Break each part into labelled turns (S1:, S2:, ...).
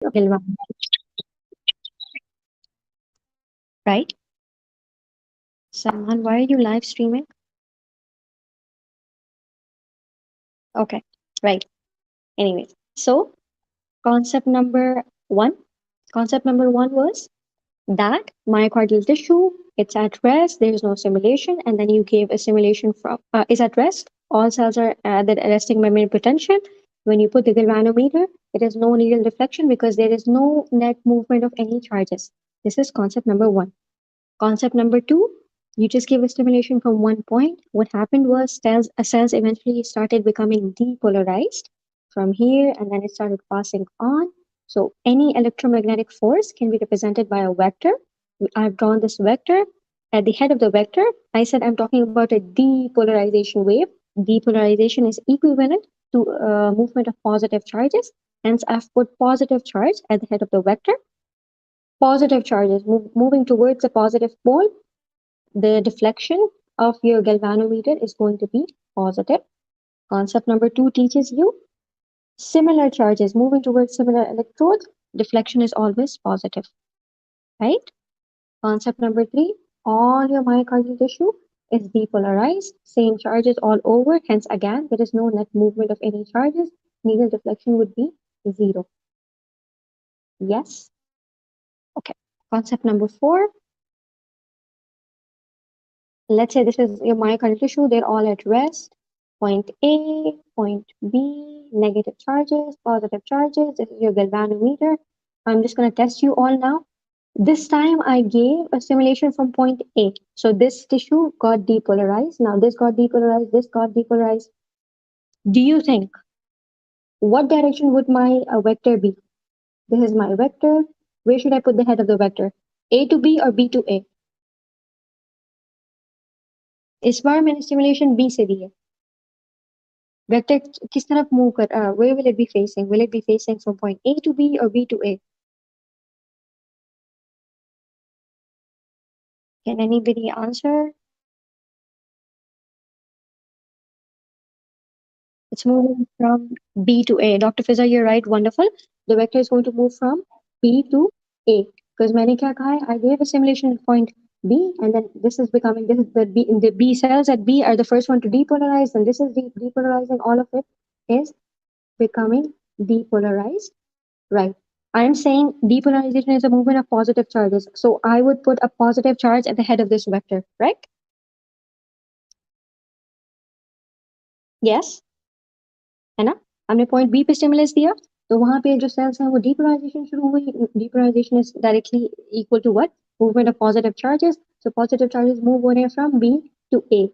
S1: galvanic, right? Salman, why are you live streaming? Okay, right. Anyways, so concept number one. Concept number one was that myocardial tissue, it's at rest, there is no simulation, and then you gave a simulation from is at rest. All cells are at the resting membrane potential. When you put the galvanometer, it is no needle deflection because there is no net movement of any charges. This is concept number one. Concept number two, you just gave a stimulation from one point. What happened was cells eventually started becoming depolarized from here, and then it started passing on. So any electromagnetic force can be represented by a vector. I've drawn this vector. At the head of the vector, I said I'm talking about a depolarization wave. Depolarization is equivalent to movement of positive charges. Hence, I've put positive charge at the head of the vector. Positive charges moving towards the positive pole, the deflection of your galvanometer is going to be positive. Concept number two teaches you similar charges moving towards similar electrodes, deflection is always positive, right? Concept number three, all your myocardial tissue is depolarized, same charges all over, hence again, there is no net movement of any charges, needle deflection would be zero. Yes? Okay. Concept number four, let's say this is your myocardial tissue, they're all at rest. Point A, point B, negative charges, positive charges. This is your galvanometer. I'm just going to test you all now. This time I gave a simulation from point A. So this tissue got depolarized. Now this got depolarized, this got depolarized. Do you think what direction would my vector be? This is my vector. Where should I put the head of the vector? A to B or B to A? इस बार मैंने simulation B से दी है. Vector किस तरफ move कर where will it be facing? Will it be facing from point A to B or B to A? Can anybody answer? It's moving from B to A. Dr. Fiza, you're right. Wonderful. The vector is going to move from B to A. Because मैंने क्या कहा है? I gave a simulation at point B, and then this is becoming, this is the B cells at B are the first one to depolarize, and this is depolarizing. All of it is becoming depolarized. Right. I'm saying depolarization is a movement of positive charges. So I would put a positive charge at the head of this vector, right? Yes. है ना? हमने point B पे stimulus दिया, तो वहां पे जो cells हैं वो depolarization शुरू हुई. Depolarization is directly equal to what? Movement of positive charges. So positive charges move हो रहे हैं from B to A.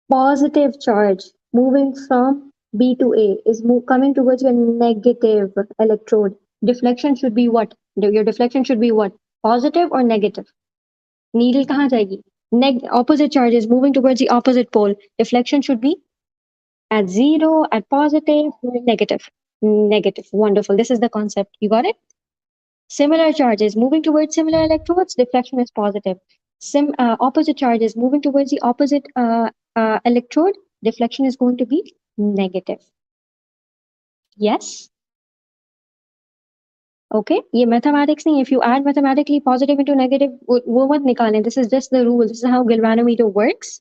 S1: Positive charge moving from B to A is coming towards your negative electrode. Deflection should be what? Your deflection should be what? Positive or negative? Needle कहाँ जाएगी? Opposite charges moving towards the opposite pole. Deflection should be at zero, at positive, negative. Negative. Wonderful. This is the concept. You got it? Similar charges moving towards similar electrodes, deflection is positive. Opposite charges moving towards the opposite electrode, deflection is going to be negative. Yes? Okay, ये mathematics नहीं. If you add mathematically positive into negative, वो मत निकालें. This is just the rule. This is how galvanometer works.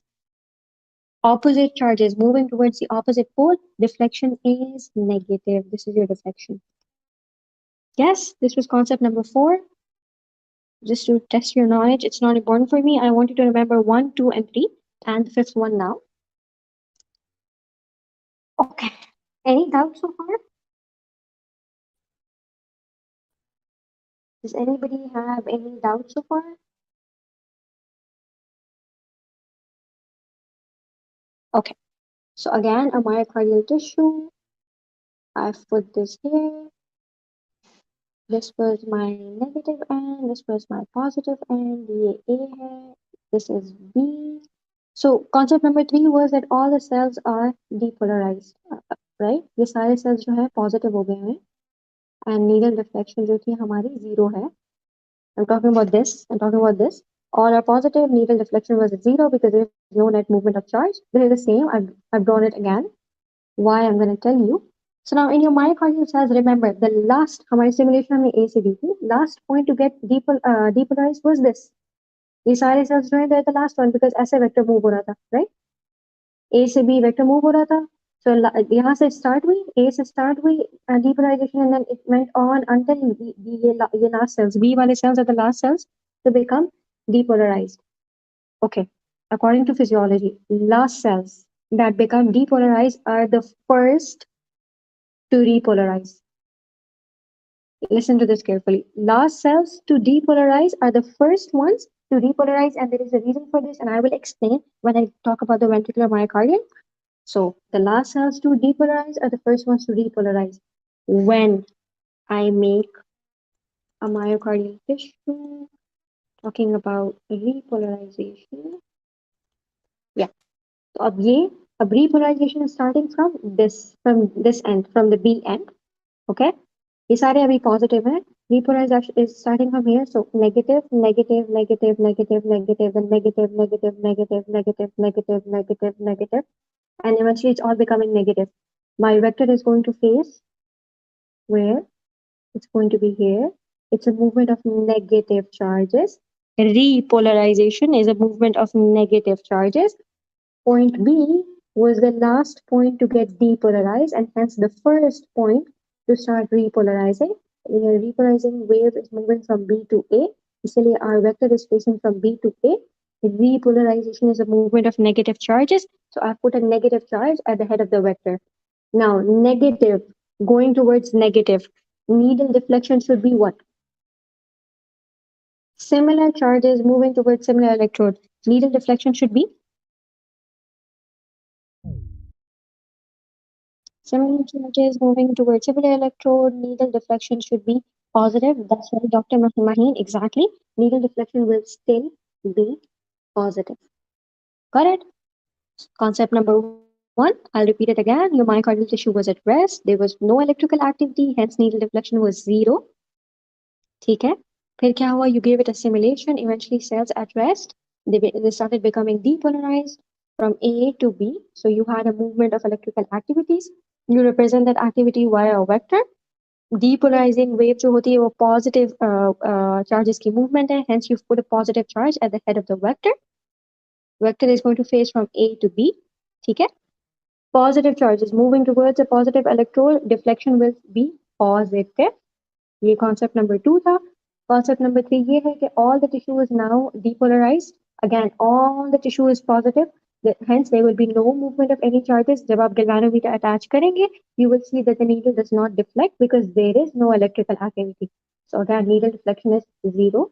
S1: Opposite charges moving towards the opposite pole, deflection is negative. This is your deflection. Yes, this was concept number 4. Just to test your knowledge, it's not important for me. I want you to remember 1, 2, and 3, and the 5th one now. Okay. Any doubts so far? Does anybody have any doubts so far? Okay. So again, a myocardial tissue. I've put this here. This was my negative end. This was my positive end. ये A है. This is B. So concept number 3 was that all the cells are depolarized, right? ये सारे cells जो है positive हो गए हैं, and needle deflection जो थी हमारी 0 है. I'm talking about this. I'm talking about this. All are positive. Needle deflection was 0 because there is no net movement of charge. This is the same. I've drawn it again. Why? I'm going to tell you. So now in your myocardial cells, remember the last हमारी simulation हमने A से दी थी. Last point to get depolarized was this. ये सारे cells जो हैं they're the last one because ऐसे vector move हो रहा था, right? A से B vector move हो रहा था. So यहाँ से start हुई, A से start हुई depolarization and then it went on until ये last cells, B वाले cells are the last cells to become depolarized. Okay. According to physiology, last cells that become depolarized are the first to repolarize. Listen to this carefully. Last cells to depolarize are the first ones to repolarize, and there is a reason for this, and I will explain when I talk about the ventricular myocardium. So, the last cells to depolarize are the first ones to repolarize. When I make a myocardial tissue, talking about repolarization. Yeah. So, अब repolarization is starting from this end, from the B end. Okay. ये सारे अभी positive है. Repolarization is starting from here, so negative, negative, negative, negative, negative, then negative, negative, negative, negative, negative, negative, negative, and eventually it's all becoming negative. My vector is going to face where? It's going to be here. It's a movement of negative charges. Repolarization is a movement of negative charges. Point B was the last point to get depolarized and hence the first point to start repolarizing. The repolarizing wave is moving from B to A. इसलिए our vector is facing from B to A. Repolarization is a movement of negative charges. So I've put a negative charge at the head of the vector. Now, negative, going towards negative. Needle deflection should be what? Similar charges moving towards similar electrode. Needle deflection should be similar charges moving towards similar electrode, needle deflection should be positive. That's right, Dr. Maheen, exactly. Needle deflection will still be positive. Got it? Concept number one, I'll repeat it again. Your myocardial tissue was at rest. There was no electrical activity, hence needle deflection was zero. ठीक है? फिर क्या हुआ? You gave it a simulation. Eventually, cells at rest, they started becoming depolarized from A to B. So you had a movement of electrical activities. You represent that activity via a vector. Depolarizing wave जो होती है वो positive charges की movement है. Hence you've put a positive charge at the head of the vector. Vector is going to face from A to B. ठीक है? Positive charges moving towards a positive electrode, deflection will be positive. ये concept number 2 था. Concept number 3 ये है कि all the tissue is now depolarized. Again, all the tissue is positive. Hence, there will be no movement of any charges. जब आप galvanometer attach करेंगे, you will see that the needle does not deflect because there is no electrical activity. So again, needle deflection is zero.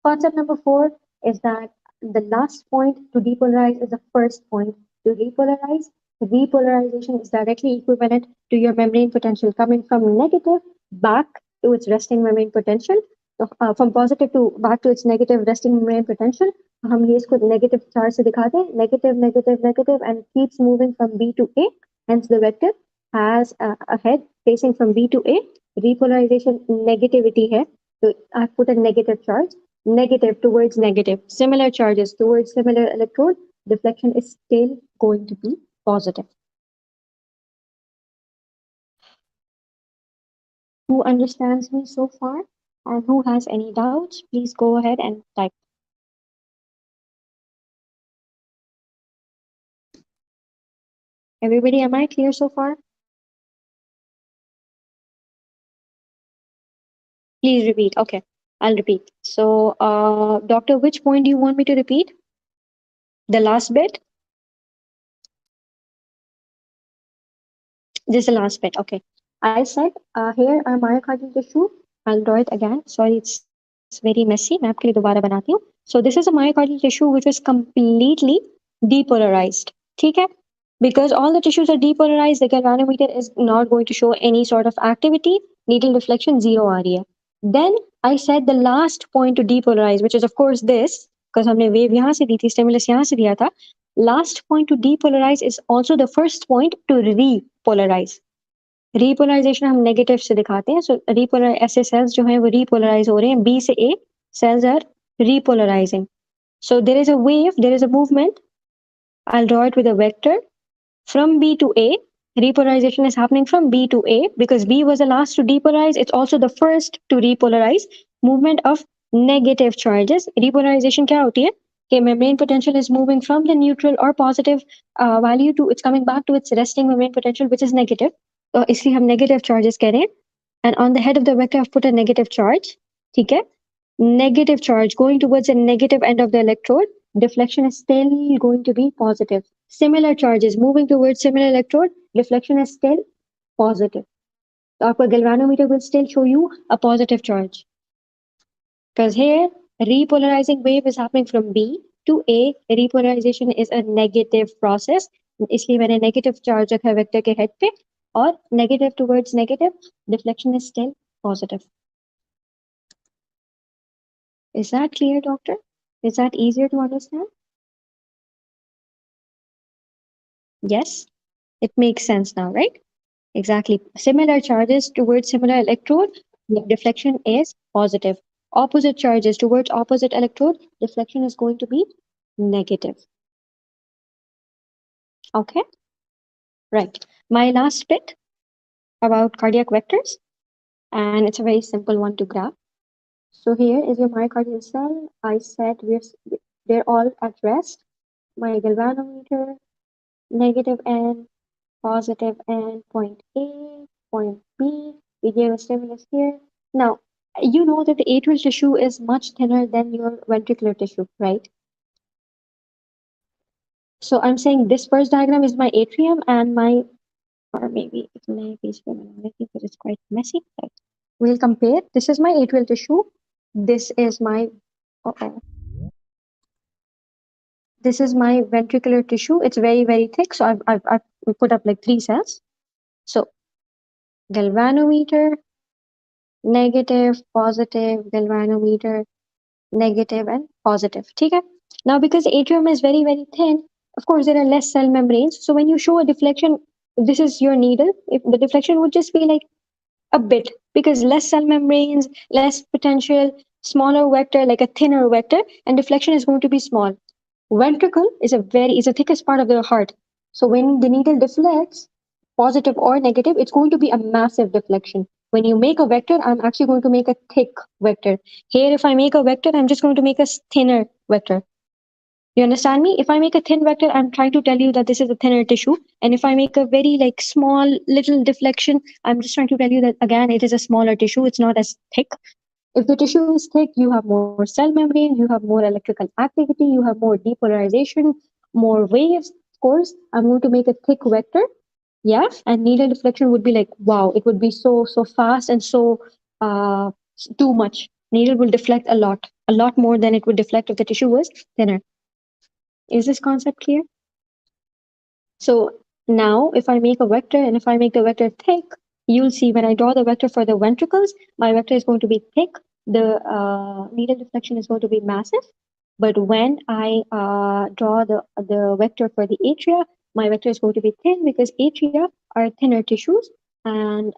S1: Concept number 4 is that the last point to depolarize is the first point to repolarize. Repolarization is directly equivalent to your membrane potential coming from negative back to its resting membrane potential. So, from positive to back to its negative resting membrane potential. हम ये इसको negative charge से दिखाते हैं. Negative, negative, negative, and keeps moving from B to A. Hence, the vector has a head facing from B to A. Repolarization negativity है. So I've put a negative charge. Negative towards negative. Similar charges towards similar electrode. Deflection is still going to be positive. Who understands me so far? And who has any doubts? Please go ahead and type. Everybody, am I clear so far? Please repeat. Okay, I'll repeat. So, doctor, which point do you want me to repeat? The last bit? This is the last bit. Okay. I said here are myocardial tissue. I'll draw it again. Sorry, it's very messy. मैं आपके लिए दोबारा बनाती हूँ. So this is a myocardial tissue which is completely depolarized. ठीक है? Because all the tissues are depolarized, the galvanometer is not going to show any sort of activity. Needle deflection zero आ रही है. Then I said the last point to depolarize, which is of course this, because हमने wave यहाँ से दी थी, stimulus यहाँ से दिया था. Last point to depolarize is also the first point to repolarize. Repolarization हम negative से दिखाते हैं. So ऐसे cells जो हैं वो repolarize हो रहे हैं. B से A cells are repolarizing. So there is a wave, there is a movement. I'll draw it with a vector from B to A. Repolarization is happening from B to A because B was the last to depolarize. It's also the first to repolarize. Movement of negative charges. Repolarization क्या होती है? कि membrane potential is moving from the neutral or positive value to it's coming back to its resting membrane potential, which is negative. तो इसलिए हम negative charges कह रहे हैं. And on the head of the vector, I've put a negative charge. ठीक है? Negative charge going towards the negative end of the electrode. Deflection is still going to be positive. Similar charges moving towards similar electrode, deflection is still positive. So our galvanometer will still show you a positive charge. Because here, repolarizing wave is happening from B to A. Repolarization is a negative process. इसलिए मैंने negative charge रखा है vector के head पे और negative towards negative, deflection is still positive. Is that clear, doctor? Is that easier to understand? Yes, it makes sense now, right? Exactly. Similar charges towards similar electrode, deflection is positive. Opposite charges towards opposite electrode, deflection is going to be negative. Okay? Right. My last bit about cardiac vectors, and it's a very simple one to grab. So here is your myocardial cell. I said they're all at rest. My galvanometer, negative N, positive N, point A, point B. We gave a stimulus here. Now, you know that the atrial tissue is much thinner than your ventricular tissue, right? So I'm saying this first diagram is my atrium and my, or maybe it may be because it's quite messy. Right. We'll compare. This is my atrial tissue. This is my, uh-oh. This is my ventricular tissue. It's very, very thick. So I've put up like 3 cells. So galvanometer, negative, positive, galvanometer, negative, and positive. Okay? Now, because atrium is very, very thin, of course, there are less cell membranes. So when you show a deflection, this is your needle. If the deflection would just be like a bit, because less cell membranes, less potential, smaller vector, like a thinner vector, and deflection is going to be small. Ventricle is the thickest part of the heart. So when the needle deflects, positive or negative, it's going to be a massive deflection. When you make a vector, I'm actually going to make a thick vector. Here, if I make a vector, I'm just going to make a thinner vector. You understand me? If I make a thin vector, I'm trying to tell you that this is a thinner tissue. And if I make a very like small little deflection, I'm just trying to tell you that again, it is a smaller tissue. It's not as thick. If the tissue is thick, you have more cell membrane, you have more electrical activity, you have more depolarization, more waves. Of course, I'm going to make a thick vector. Yeah, and needle deflection would be like, wow, it would be so fast and so too much. Needle will deflect a lot more than it would deflect if the tissue was thinner. Is this concept clear? So now if I make a vector and if I make the vector thick, you'll see when I draw the vector for the ventricles, my vector is going to be thick. The needle deflection is going to be massive. But when I draw the vector for the atria, my vector is going to be thin because atria are thinner tissues and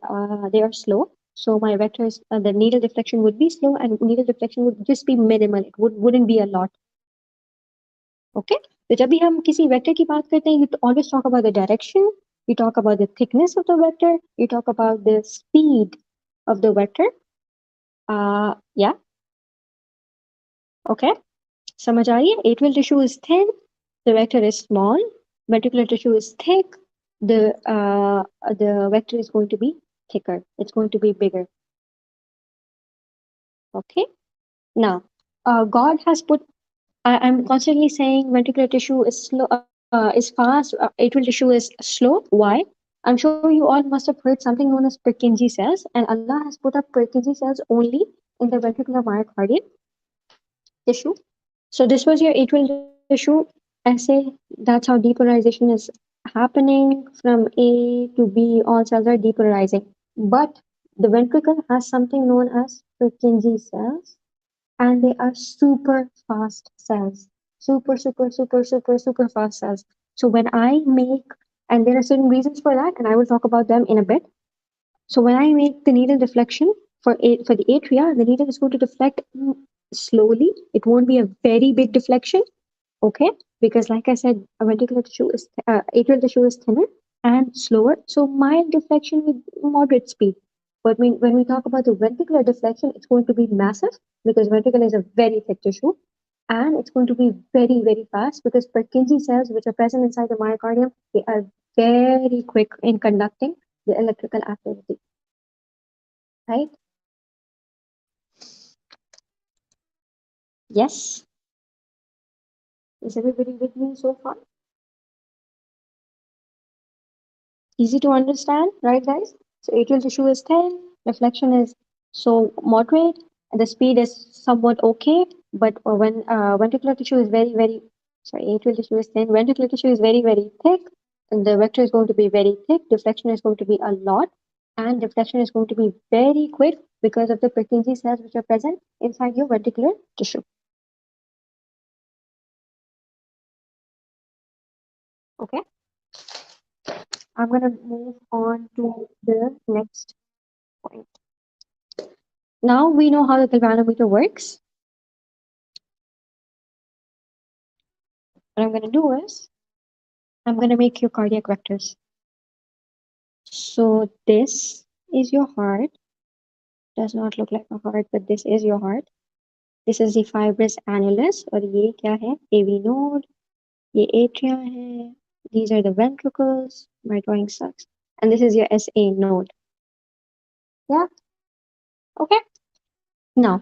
S1: they are slow. So my vectors, the needle deflection would be slow and needle deflection would just be minimal. It wouldn't be a lot. Okay? तो जब भी हम किसी vector की बात करते हैं, you always talk about the direction, you talk about the thickness of the vector, you talk about the speed of the vector. Yeah. Okay. समझ आ रही है? Atrial tissue is thin, the vector is small, ventricular tissue is thick, the vector is going to be thicker. It's going to be bigger. Okay. Now, God has put. I'm constantly saying ventricular tissue is slow, is fast. Atrial tissue is slow. Why? I'm sure you all must have heard something known as Purkinje cells, and Allah has put up Purkinje cells only in the ventricular myocardial tissue. So this was your atrial tissue essay. That's how depolarization is happening from A to B. All cells are depolarizing, but the ventricle has something known as Purkinje cells, and they are super fast cells. Super fast cells. So when I make, and there are certain reasons for that, and I will talk about them in a bit. So when I make the needle deflection for the atria, the needle is going to deflect slowly. It won't be a very big deflection, okay? Because like I said, a ventricular tissue is atrial tissue is thinner. and slower. So mild deflection with moderate speed. But when we talk about the ventricular deflection, it's going to be massive because ventricle is a very thick tissue. And it's going to be very, very fast because Purkinje cells, which are present inside the myocardium, they are very quick in conducting the electrical activity, right? Yes. Is everybody with me so far? Easy to understand, right, guys? So atrial tissue is thin, reflection is so moderate, and the speed is somewhat okay. But when ventricular tissue is very, very, sorry, atrial tissue is thin, ventricular tissue is very, very thick, and the vector is going to be very thick, deflection is going to be a lot, and deflection is going to be very quick because of the Purkinje cells which are present inside your ventricular tissue. Okay, I'm gonna move on to the next point. Now we know how the galvanometer works. What I'm going to do is I'm going to make your cardiac vectors. So this is your heart. Does not look like a heart, but this is your heart. This is the fibrous annulus और ये क्या है? AV node. ये atria है. These are the ventricles. My drawing sucks. And this is your SA node. Yeah. Okay. Now,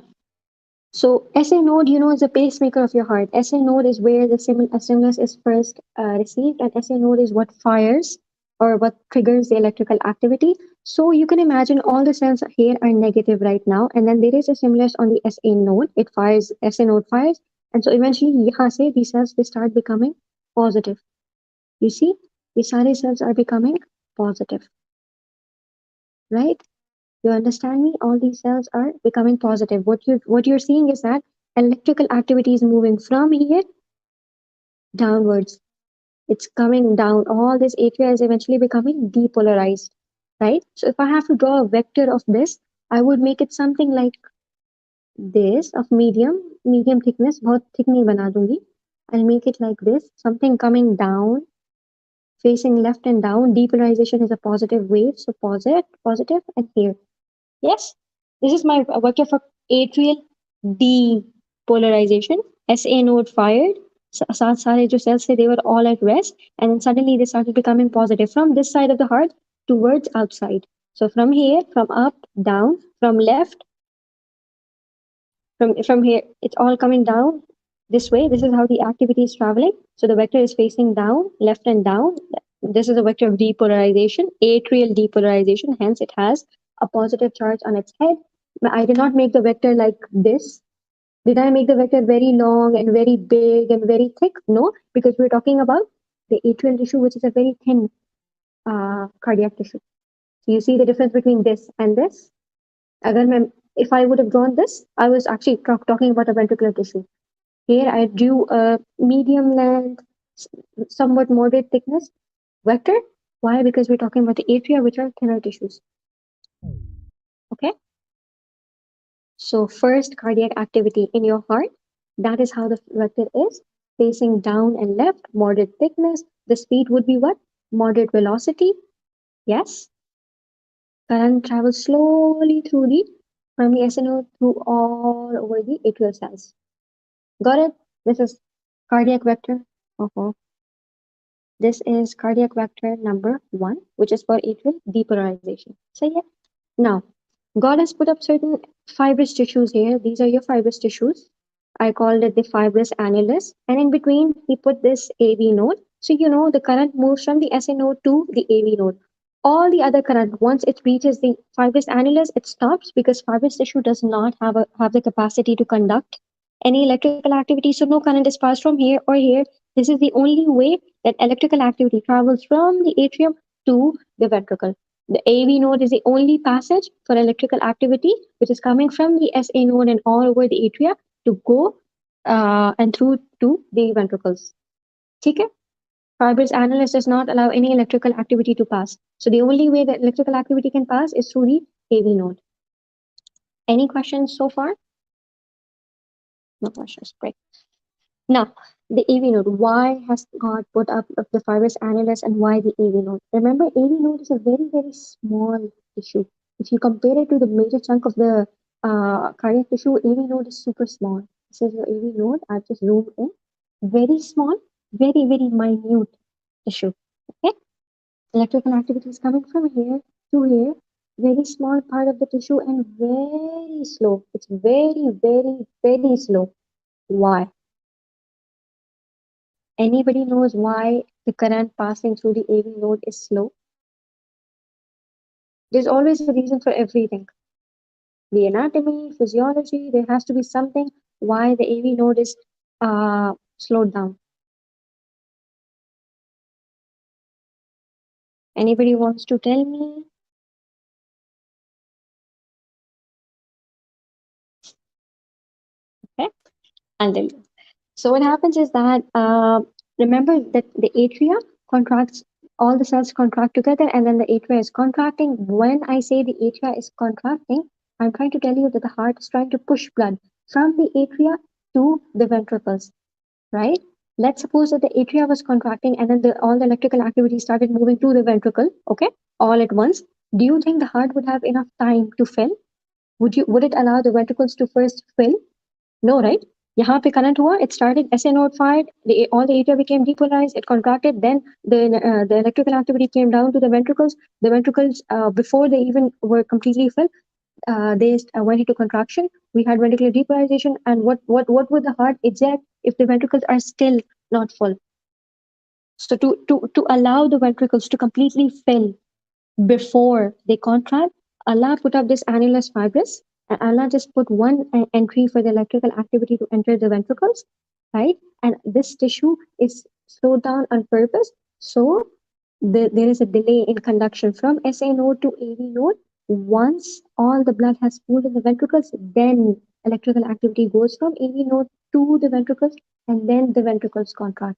S1: so SA node, you know, is the pacemaker of your heart. SA node is where the stimulus is first received, and SA node is what fires or what triggers the electrical activity. So you can imagine all the cells here are negative right now, and then there is a stimulus on the SA node. It fires, SA node fires, and so eventually यहाँ से these cells they start becoming positive. You see, these सारे cells are becoming positive, right? You understand me? All these cells are becoming positive. What you're seeing is that electrical activity is moving from here downwards. It's coming down. All this atria is eventually becoming depolarized, right? So if I have to draw a vector of this, I would make it something like this of medium thickness. बहुत thick नहीं बना दूंगी. I'll make it like this, something coming down, facing left and down. Depolarization is a positive wave, so positive, and here. Yes, this is my vector for atrial depolarization. SA node fired. सारे जो cells they were all at rest, and then suddenly they started becoming positive from this side of the heart towards outside. So from here, from up, down, from left, from here, it's all coming down this way. This is how the activity is traveling. So the vector is facing down, left and down. This is a vector of depolarization, atrial depolarization. Hence, it has a positive charge on its head. But I did not make the vector like this. Did I make the vector very long and very big and very thick? No, because we're talking about the atrial tissue, which is a very thin cardiac tissue. So you see the difference between this and this. If I would have drawn this, I was actually talking about a ventricular tissue. Here I drew a medium length, somewhat moderate thickness vector. Why? Because we're talking about the atria, which are thinner tissues. Okay. So first cardiac activity in your heart, that is how the vector is. Facing down and left, moderate thickness. The speed would be what? Moderate velocity. Yes. Current travels slowly through the from the SNO through all over the atrial cells. Got it? This is cardiac vector. Uh-huh. This is cardiac vector number 1, which is for atrial depolarization. So yeah. Now, God has put up certain fibrous tissues here. These are your fibrous tissues. I called it the fibrous annulus. And in between, he put this AV node. So you know the current moves from the SA node to the AV node. All the other current, once it reaches the fibrous annulus, it stops because fibrous tissue does not have the capacity to conduct any electrical activity. So no current is passed from here or here. This is the only way that electrical activity travels from the atrium to the ventricle. The AV node is the only passage for electrical activity which is coming from the SA node and all over the atria to go and through to the ventricles. Okay? Fibrous annulus does not allow any electrical activity to pass. So the only way that electrical activity can pass is through the AV node. Any questions so far? No questions. Great. Now, the AV node, why has God put up of the fibrous annulus and why the AV node? Remember, AV node is a very, very small tissue. If you compare it to the major chunk of the cardiac tissue, AV node is super small. This is your AV node. I've just zoomed in. Very small, very, very minute tissue. Okay? Electrical activity is coming from here to here. Very small part of the tissue and very slow. It's very, very, very slow. Why? Anybody knows why the current passing through the AV node is slow? There's always a reason for everything. The anatomy, physiology, there has to be something why the AV node is slowed down. Anybody wants to tell me? Okay, I'll tell you. So what happens is that remember that the atria contracts, all the cells contract together, and then the atria is contracting. When I say the atria is contracting, I'm trying to tell you that the heart is trying to push blood from the atria to the ventricles, right? Let's suppose that the atria was contracting and then all the electrical activity started moving to the ventricle, okay, all at once. Do you think the heart would have enough time to fill? Would it allow the ventricles to first fill? No, right? यहाँ पे current हुआ, it started SA node fired, all the atria became depolarized, it contracted, then the electrical activity came down to the ventricles. The ventricles, before they even were completely filled, they went into contraction. We had ventricular depolarization, and what would the heart eject if the ventricles are still not full? So to allow the ventricles to completely fill before they contract, Allah put up this annulus fibrous, and Allah just put one entry for the electrical activity to enter the ventricles, right? And this tissue is slowed down on purpose, so there is a delay in conduction from SA node to AV node. Once all the blood has pooled in the ventricles, then electrical activity goes from AV node to the ventricles, and then the ventricles contract.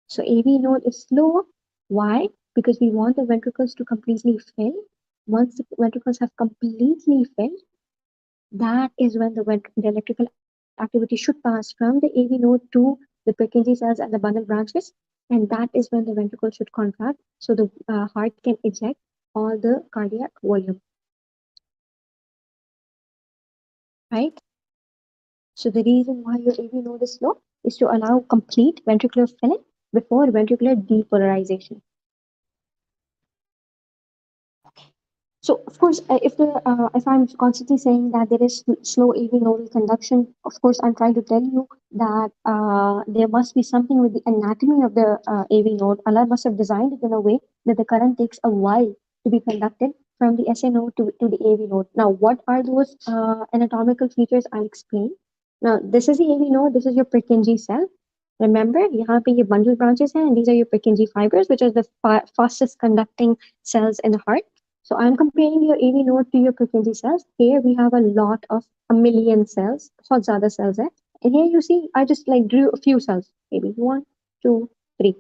S1: So AV node is slow. Why? Because we want the ventricles to completely fill. Once the ventricles have completely filled, that is when the electrical activity should pass from the AV node to the Purkinje cells and the bundle branches, and that is when the ventricle should contract, so the heart can eject all the cardiac volume, right? So the reason why your AV node is slow is to allow complete ventricular filling before ventricular depolarization. So of course, if I'm constantly saying that there is slow AV nodal conduction, of course I'm trying to tell you that there must be something with the anatomy of the AV node. Allah must have designed it in a way that the current takes a while to be conducted from the SA node to the AV node. Now, what are those anatomical features? I'll explain. Now, this is the AV node. This is your Purkinje cell. Remember, यहाँ पे ये bundle branches हैं, and these are your Purkinje fibers, which are the fastest conducting cells in the heart. So I'm comparing your AV node to your Purkinje cells. Here we have a lot of a million cells, बहुत ज़्यादा cells है. And here you see, I just like drew a few cells, maybe 1, 2, 3.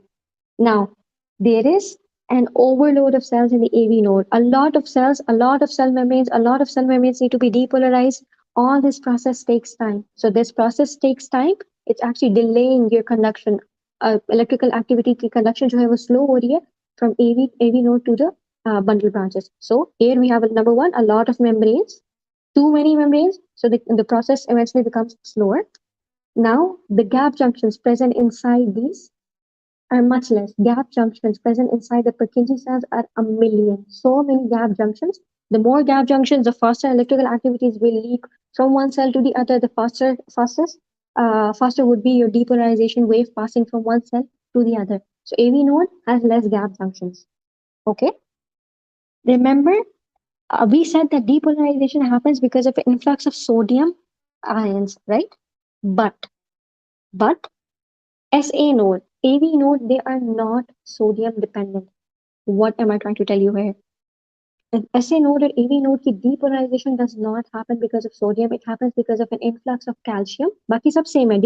S1: Now, there is an overload of cells in the AV node. A lot of cells, a lot of cell membranes, a lot of cell membranes need to be depolarized. All this process takes time. So this process takes time. It's actually delaying your conduction. Electrical activity की conduction जो है वो slow हो रही है from AV node to the bundle branches. So here we have number one, a lot of membranes, too many membranes. So the process eventually becomes slower. Now the gap junctions present inside these are much less. Gap junctions present inside the Purkinje cells are a million. So many gap junctions. The more gap junctions, the faster electrical activities will leak from one cell to the other. The faster would be your depolarization wave passing from one cell to the other. So AV node has less gap junctions. Okay. Remember, we said that depolarization happens because of an influx of sodium ions, right? But SA node, AV node, they are not sodium dependent. What am I trying to tell you here? An SA node or AV node की depolarization does not happen because of sodium. It happens because of an influx of calcium. बाकी सब same है.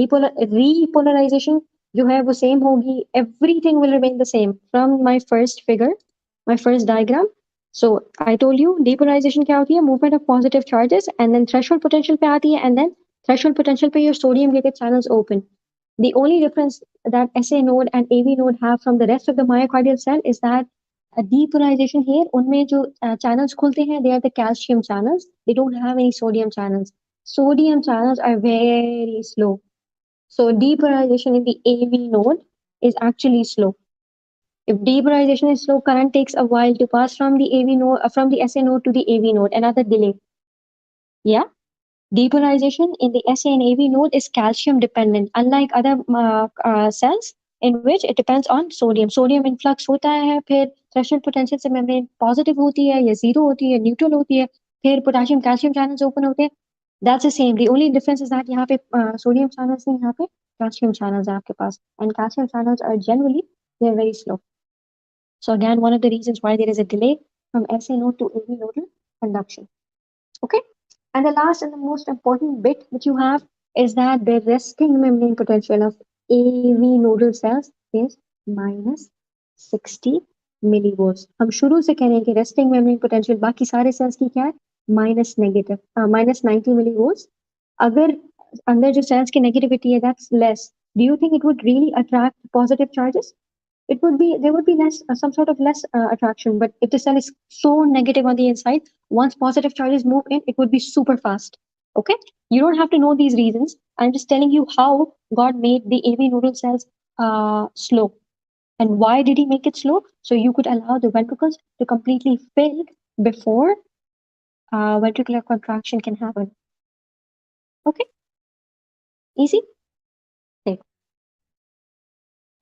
S1: Repolarization जो है वो same होगी. Everything will remain the same from my first figure, my first diagram. So I told you depolarization क्या होती है? Movement of positive charges, and then threshold potential पे आती है, and then Threshold potential पे your sodium gated channels open. The only difference that SA node and AV node have from the rest of the myocardial cell is that a depolarization here, उनमें जो channels खुलते हैं, they are the calcium channels. They don't have any sodium channels. Sodium channels are very slow. So depolarization in the AV node is actually slow. If depolarization is slow, current takes a while to pass from the AV node, from the SA node to the AV node, another delay. Yeah. Depolarization in the SA and AV node is calcium dependent, unlike other cells in which it depends on sodium. Sodium influx होता है, फिर threshold potential से membrane positive होती है या zero होती है, neutral होती है, फिर potassium calcium channels open होते हैं. That's the same. The only difference is that यहाँ पे sodium channels नहीं, यहाँ पे calcium channels है आपके पास, and calcium channels are generally they're very slow. So again, one of the reasons why there is a delay from SA node to AV nodal conduction. Okay. And the last and the most important bit that you have is that the resting membrane potential of AV nodal cells is minus 60 millivolts. हम शुरू से कह रहे हैं कि resting membrane potential बाकी सारे cells की क्या है? minus 90 millivolts. अगर अंदर जो cells की negativity है, that's less. Do you think it would really attract positive charges? There would be less some sort of less attraction, but if the cell is so negative on the inside, once positive charges move in, it would be super fast. Okay, you don't have to know these reasons. I'm just telling you how God made the AV nodal cells slow, and why did he make it slow? So you could allow the ventricles to completely fill before ventricular contraction can happen. Okay, easy. Okay.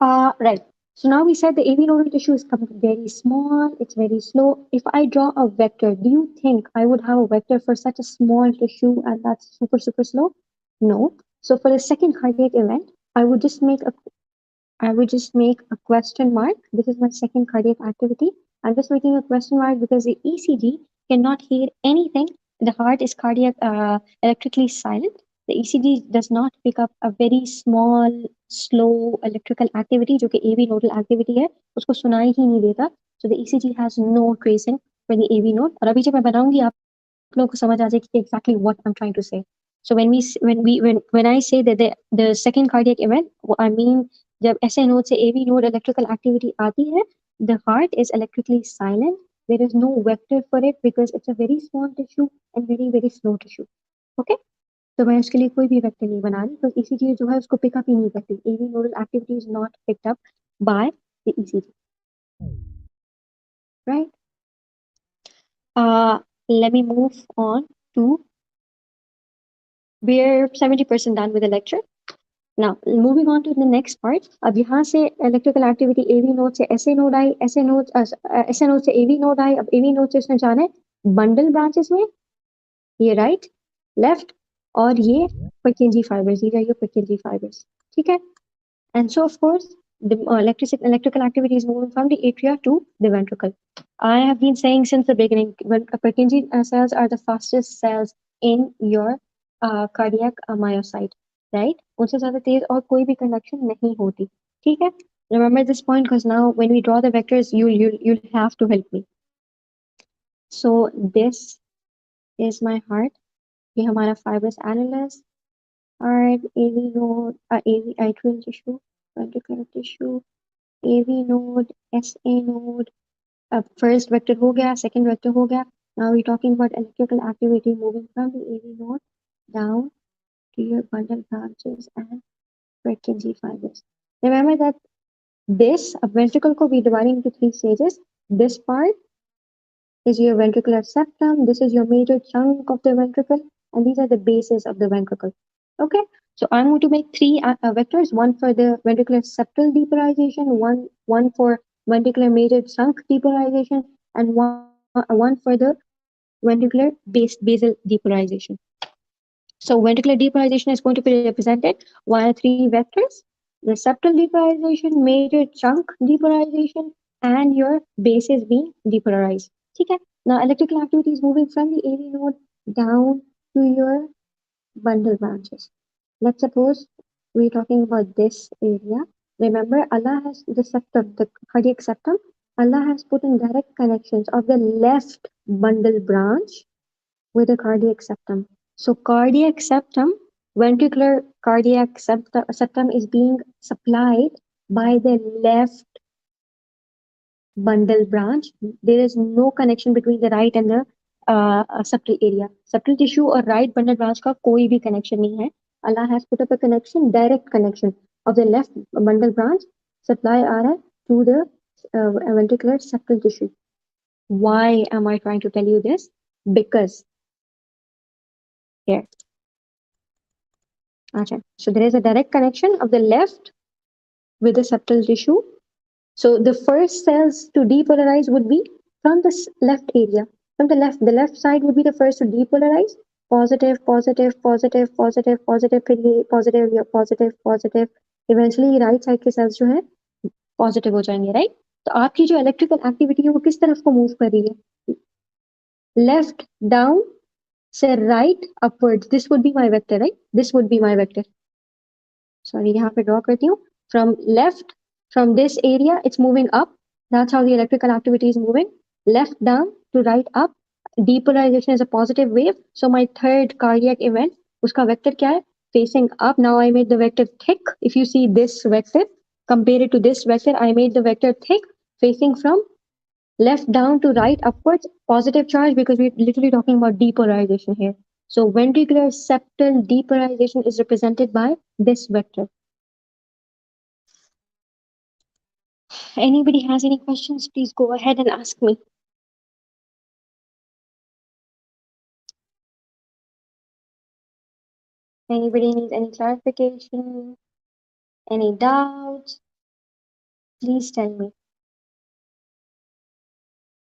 S1: Right. So now we said the AV nodal tissue is very small, it's very slow. If I draw a vector, do you think I would have a vector for such a small tissue and that's super, super slow? No. So for the second cardiac event, I would just make a question mark. This is my second cardiac activity. I'm just making a question mark because the ECG cannot hear anything. The heart is cardiac electrically silent. The ECG does not pick up a very small, slow electrical activity, जो कि AV nodal activity है, उसको सुनाई ही नहीं देता. So the ECG has no tracing for the AV node. और अभी जब मैं बनाऊंगी आप लोगों को समझ आ जाएगी कि exactly what I'm trying to say. So when I say that the second cardiac event, I mean जब SA node से AV node electrical activity आती है, the heart is electrically silent. There is no vector for it because it's a very small tissue and very, very slow tissue. Okay? तो मैं उसके लिए कोई भी वेक्टर नहीं बना रही, because ECG जो है उसको पिक अप ही नहीं करती. AV nodal activity is not picked up by the ECG. Right? Let me move on to, we're 70% done with the lecture. Now, moving on to the next part. अब यहाँ से electrical activity AV node से SA node आई, SA node से AV node आई, अब AV node से उसने जाना है bundle branches में, ये right, left, और ये Purkinje fibers, these are your Purkinje fibers, ठीक है? And so, of course, the electrical activity is moving from the atria to the ventricle. I have been saying since the beginning, when Purkinje cells are the fastest cells in your cardiac myocyte, right? उनसे ज़्यादा तेज और कोई भी conduction नहीं होती, ठीक है? Remember this point because now when we draw the vectors, you'll have to help me. So this is my heart. ये हमारा fibrous annulus, heart, AV node, AV atrial tissue, ventricular tissue, AV node, SA node. अब first vector हो गया, second vector हो गया. Now we're talking about electrical activity moving from the AV node down to your bundle branches and Purkinje fibers. Remember that this ventricle को we dividing into three stages. This part is your ventricular septum. This is your major chunk of the ventricle, and these are the bases of the ventricle. Okay, so I'm going to make three vectors: one for the ventricular septal depolarization, one for ventricular major chunk depolarization, and one for the ventricular basal depolarization. So ventricular depolarization is going to be represented via three vectors: the septal depolarization, major chunk depolarization, and your bases being depolarized. Okay. Now electrical activity is moving from the AV node down to your bundle branches. Let's suppose we're talking about this area. Remember, Allah has the septum, the cardiac septum. Allah has put in direct connections of the left bundle branch with the cardiac septum. So cardiac septum ventricular cardiac septum is being supplied by the left bundle branch. There is no connection between the right and the septal area. Septal tissue और right bundle branch का कोई भी connection नहीं है. Allah has put up a connection, direct connection of the left bundle branch supply आ रहा है to the ventricular septal tissue. Why am I trying to tell you this? Because here. Okay. So there is a direct connection of the left with the septal tissue. So the first cells to depolarize would be from the left area. From the left side would be the first to depolarize. Positive, positive, positive, positive, positive, फिर ये positive या positive, positive. Eventually right side के cells जो है positive हो जाएंगे, right? तो आपकी जो electrical activity है वो किस तरफ को move कर रही है? Left down से right upwards. This would be my vector, right? This would be my vector. Sorry, यहाँ पे draw करती हूँ. From left, from this area, it's moving up. That's how the electrical activity is moving. Left down to right up. Depolarization is a positive wave. So my third cardiac event, उसका vector क्या है? Facing up. Now I made the vector thick. If you see this vector, compare it to this vector, I made the vector thick, facing from left down to right upwards, positive charge, because we're literally talking about depolarization here. So ventricular septal depolarization is represented by this vector. Anybody has any questions, please go ahead and ask me. Anybody needs any clarification, any doubts? Please tell me.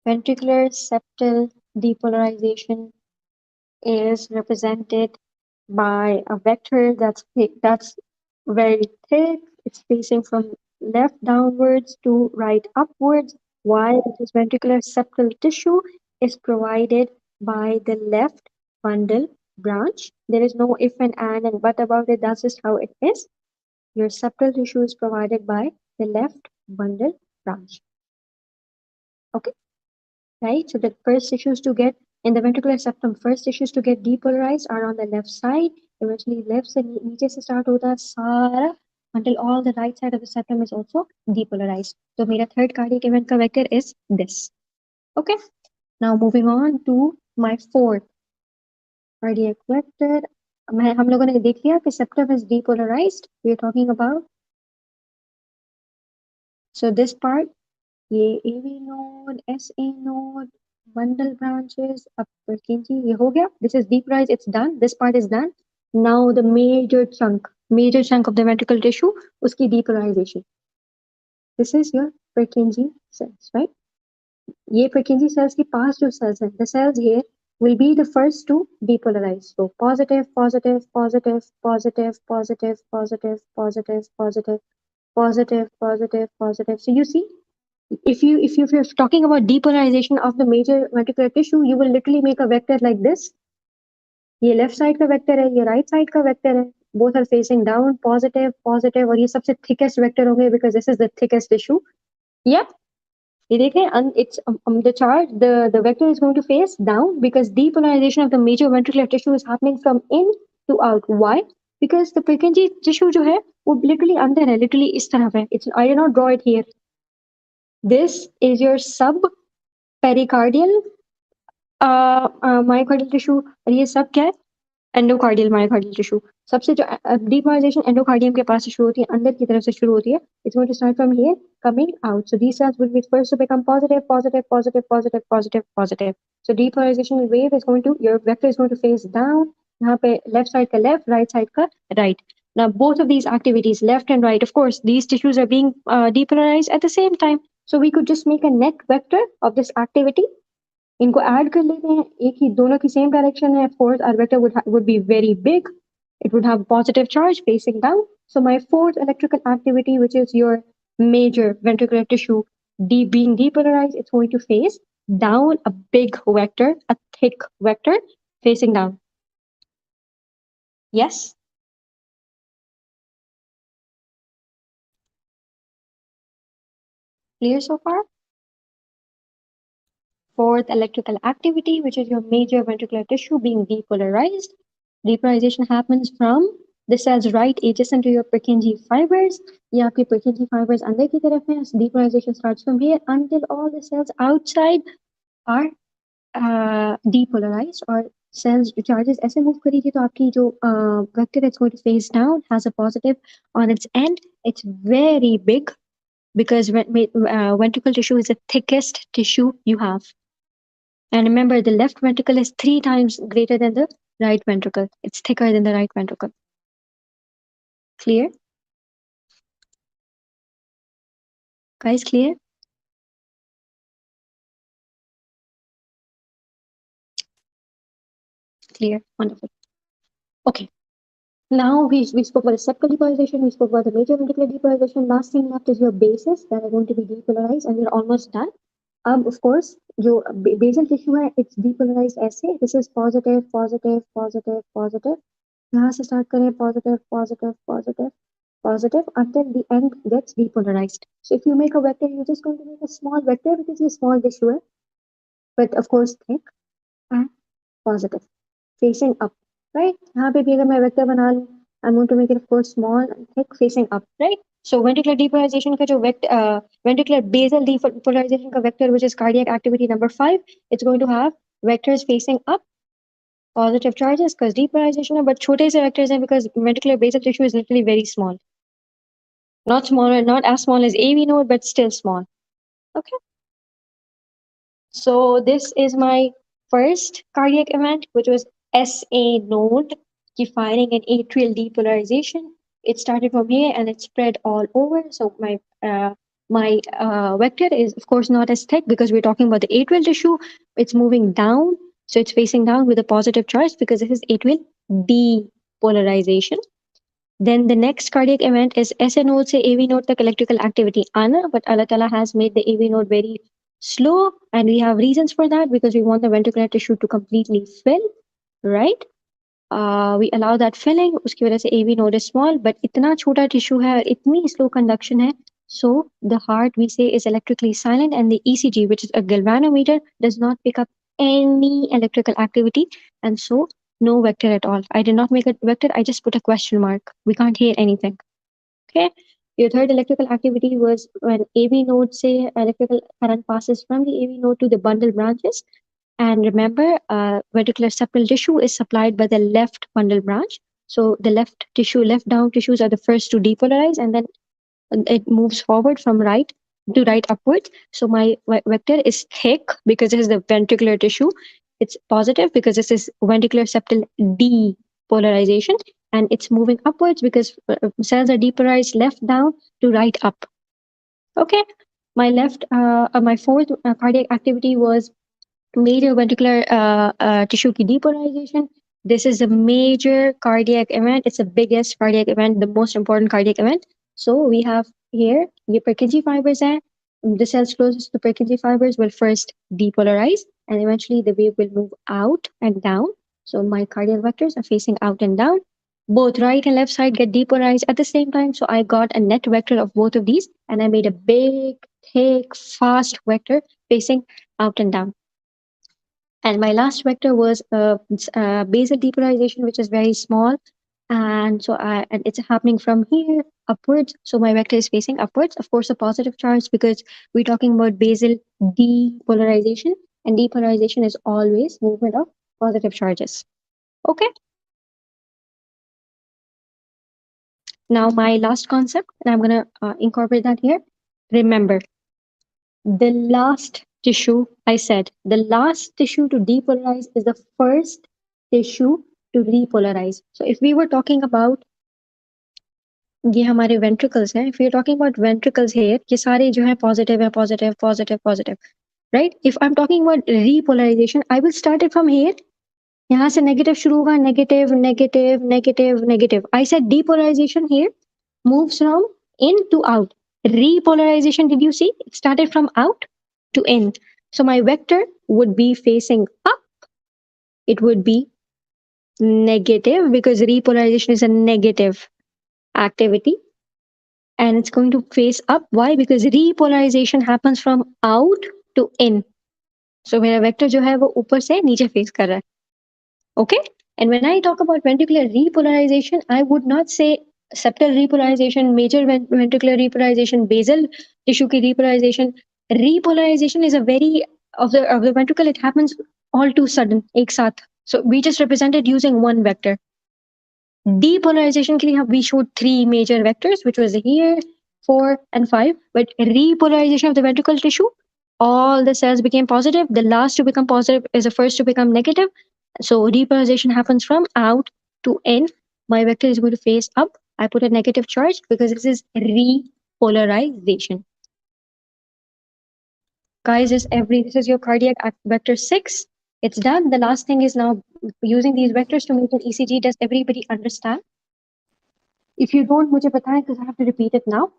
S1: Ventricular septal depolarization is represented by a vector that's very thick. It's facing from left downwards to right upwards, while this ventricular septal tissue is provided by the left bundle branch. There is no if and but about it. That's just how it is. Your septal tissue is provided by the left bundle branch. Okay, right? So the first tissues to get in the ventricular septum, first tissues to get depolarized are on the left side. Eventually left से नीचे से start होता है सारा until all the right side of the septum is also depolarized. So मेरा third cardiac event का vector is this. Okay. Now moving on to my fourth cardiac vector. हम लोगों ने देख लिया कि septum is depolarized. We are talking about. So this part, ये AV node, SA node, bundle branches, upper Purkinje, ये हो गया. This is depolarized, it's done. This part is done. Now the major chunk of the ventricle tissue, उसकी depolarization. This is your Purkinje cells, right? ये Purkinje cells के पास जो cells हैं, the cells here will be the first to depolarize. So positive, positive, positive, positive, positive, positive, positive, positive, positive, positive, positive. So you see, if you're talking about depolarization of the major ventricular tissue, you will literally make a vector like this. ये left side का vector है, ये right side का vector है. Both are facing down, positive, positive, और ये सबसे thickest vector होंगे because this is the thickest tissue. Yeah. ये देखें, it's the charge, the vector is going to face down because depolarization of the major ventricular tissue is happening from in to out. Why? Because the Purkinje tissue जो है वो literally अंदर है, literally इस तरफ है. It's I did not draw it here. This is your subpericardial myocardial tissue और ये सब क्या है? Endocardial myocardial tissue. सबसे जो depolarization एंडोकार्डियम के पास से शुरू होती है, अंदर की तरफ से शुरू होती है. It's going to start from here, coming out. So these cells will be first to become positive, positive, positive, positive, positive, positive. So depolarization wave is going to, your vector is going to face down. यहाँ पे left side का left, right side का right. Now both of these activities, left and right, of course, these tissues are being depolarized at the same time. So we could just make a net vector of this activity. इनको add कर लेते हैं, एक ही दोनों की same direction है. Of course our vector would be very big. It would have positive charge facing down. So my fourth electrical activity, which is your major ventricular tissue being depolarized, it's going to face down, a big vector, a thick vector facing down. Yes? Clear so far? Fourth electrical activity, which is your major ventricular tissue being depolarized. Depolarization happens from the cells right adjacent to your Purkinje fibers. ये आपके Purkinje fibers अंदर की तरफ हैं. So depolarization starts from here until all the cells outside are depolarized, or cells charges ऐसे move करेगी तो आपकी जो vector is going to face down has a positive on its end. It's very big because ventricle tissue is the thickest tissue you have. And remember, the left ventricle is 3 times greater than the right ventricle. It's thicker than the right ventricle. Clear? Guys, clear? Clear. Wonderful. Okay. Now we spoke about the septal depolarization, we spoke about the major ventricular depolarization. Last thing left is your bases that are going to be depolarized, and we're almost done. Of course, जो basal tissue है, it's depolarized ऐसे. This is positive, positive, positive, positive. यहाँ से start करें positive, positive, positive, positive until the end gets depolarized. So if you make a vector, you're just going to make a small vector because it's small tissue है, but of course thick and positive, facing up, right? यहाँ पे भी अगर मैं vector बना लूँ, I'm going to make it of course small and thick, facing up, right? So ventricular depolarization का जो ventricular basal depolarization का vector, which is cardiac activity number 5, it's going to have vectors facing up, positive charges because depolarization है, but छोटे से vectors हैं because ventricular basal tissue is literally very small. Not smaller, not as small as AV node, but still small. Okay. So this is my first cardiac event, which was SA node defining an atrial depolarization. It started from here and it spread all over. So my vector is of course not as thick because we're talking about the atrial tissue. It's moving down, so it's facing down with a positive charge because this is atrial depolarization. Then the next cardiac event is SA node से AV node तक electrical activity आना, but Allah Ta'ala has made the AV node very slow, and we have reasons for that because we want the ventricular tissue to completely fill, right? We allow that filling, उसकी वजह से AV node is small, but इतना छोटा tissue है और इतनी slow conduction है, so the heart we say is electrically silent, and the ECG, which is a galvanometer, does not pick up any electrical activity, and so no vector at all. I did not make a vector, I just put a question mark. We can't hear anything. Okay. Your third electrical activity was when AV node say electrical current passes from the AV node to the bundle branches. And remember, ventricular septal tissue is supplied by the left bundle branch. So the left tissue, left down tissues are the first to depolarize, and then it moves forward from right to right upwards. So my vector is thick because this is the ventricular tissue. It's positive because this is ventricular septal depolarization, and it's moving upwards because cells are depolarized left down to right up. Okay, my fourth cardiac activity was major ventricular tissue की depolarization. This is a major cardiac event. It's the biggest cardiac event, the most important cardiac event. So we have here ये Purkinje fibers हैं. The cells closest to Purkinje fibers will first depolarize, and eventually the wave will move out and down. So my cardiac vectors are facing out and down. Both right and left side get depolarized at the same time. So I got a net vector of both of these, and I made a big, thick, fast vector facing out and down. And my last vector was basal depolarization, which is very small. And so and it's happening from here upwards. So my vector is facing upwards. Of course, a positive charge because we're talking about basal depolarization, and depolarization is always movement of positive charges. Okay. Now my last concept, and I'm going to incorporate that here. Remember, the last tissue, I said, the last tissue to depolarize is the first tissue to repolarize. So if we were talking about ये हमारे ventricles हैं, if we are talking about ventricles here, ये सारे जो हैं positive है, positive, positive, positive, right? If I'm talking about repolarization, I will start it from here. यहाँ से negative शुरू होगा, negative, negative, negative, negative. I said depolarization here moves from in to out. Repolarization, did you see? It started from out to in. So my vector would be facing up. It would be negative because repolarization is a negative activity. And it's going to face up. Why? Because repolarization happens from out to in. So मेरा vector जो है वो ऊपर से नीचे face कर रहा है. Okay? And when I talk about ventricular repolarization, I would not say septal repolarization, major ventricular repolarization, basal tissue ki repolarization. Repolarization is a very of the ventricle. It happens all too sudden, ek saath. So we just represented using one vector. Depolarization के लिए we showed three major vectors, which was here, 4 and 5. But repolarization of the ventricle tissue, all the cells became positive. The last to become positive is the first to become negative. So repolarization happens from out to in. My vector is going to face up. I put a negative charge because this is repolarization. Guys, this is your cardiac vector 6. It's done. The last thing is now using these vectors to make an ECG. Does everybody understand? If you don't, मुझे बताएं because I have to repeat it now.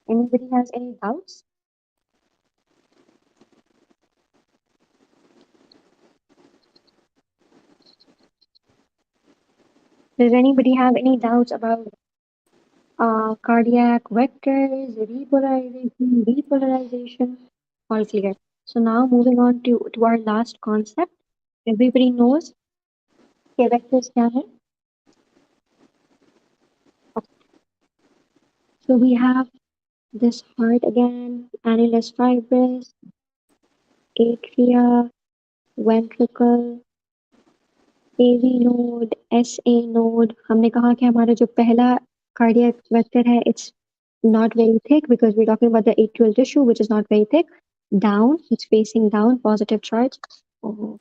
S1: Anybody has any doubts? Does anybody have any doubts about cardiac vectors, repolarization, depolarization? All clear. So now moving on to our last concept. Everybody knows के vectors क्या है? So we have this heart again, annulus fibrous, atria, ventricle, AV node, SA node. हमने कहा कि हमारा जो पहला cardiac vector है, it's not very thick because we're talking about the atrial tissue, which is not very thick. Down, it's facing down, positive charge. Oh.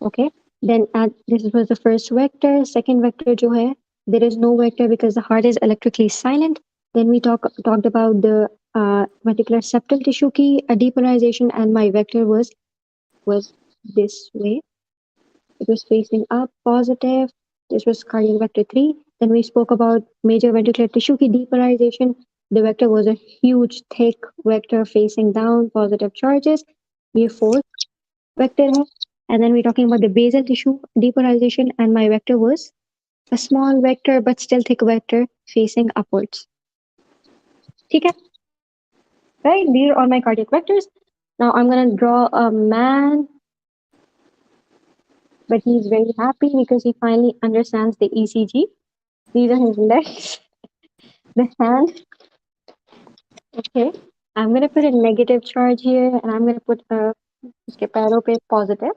S1: Okay. Then this was the first vector. Second vector जो है, there is no vector because the heart is electrically silent. Then we talked about the ventricular septal tissue की depolarization, and my vector was this way. It was facing up, positive. This was cardiac vector 3. Then we spoke about major ventricular tissue की depolarization. The vector was a huge, thick vector facing down, positive charges. ये fourth vector है. And then we're talking about the basal tissue depolarization, and my vector was a small vector but still thick vector facing upwards. ठीक है? Right? These are all my cardiac vectors. Now I'm going to draw a man, but he's very happy because he finally understands the ECG. These are his legs, the hand. Okay. I'm going to put a negative charge here, and I'm going to put उसके पैरों पे positive.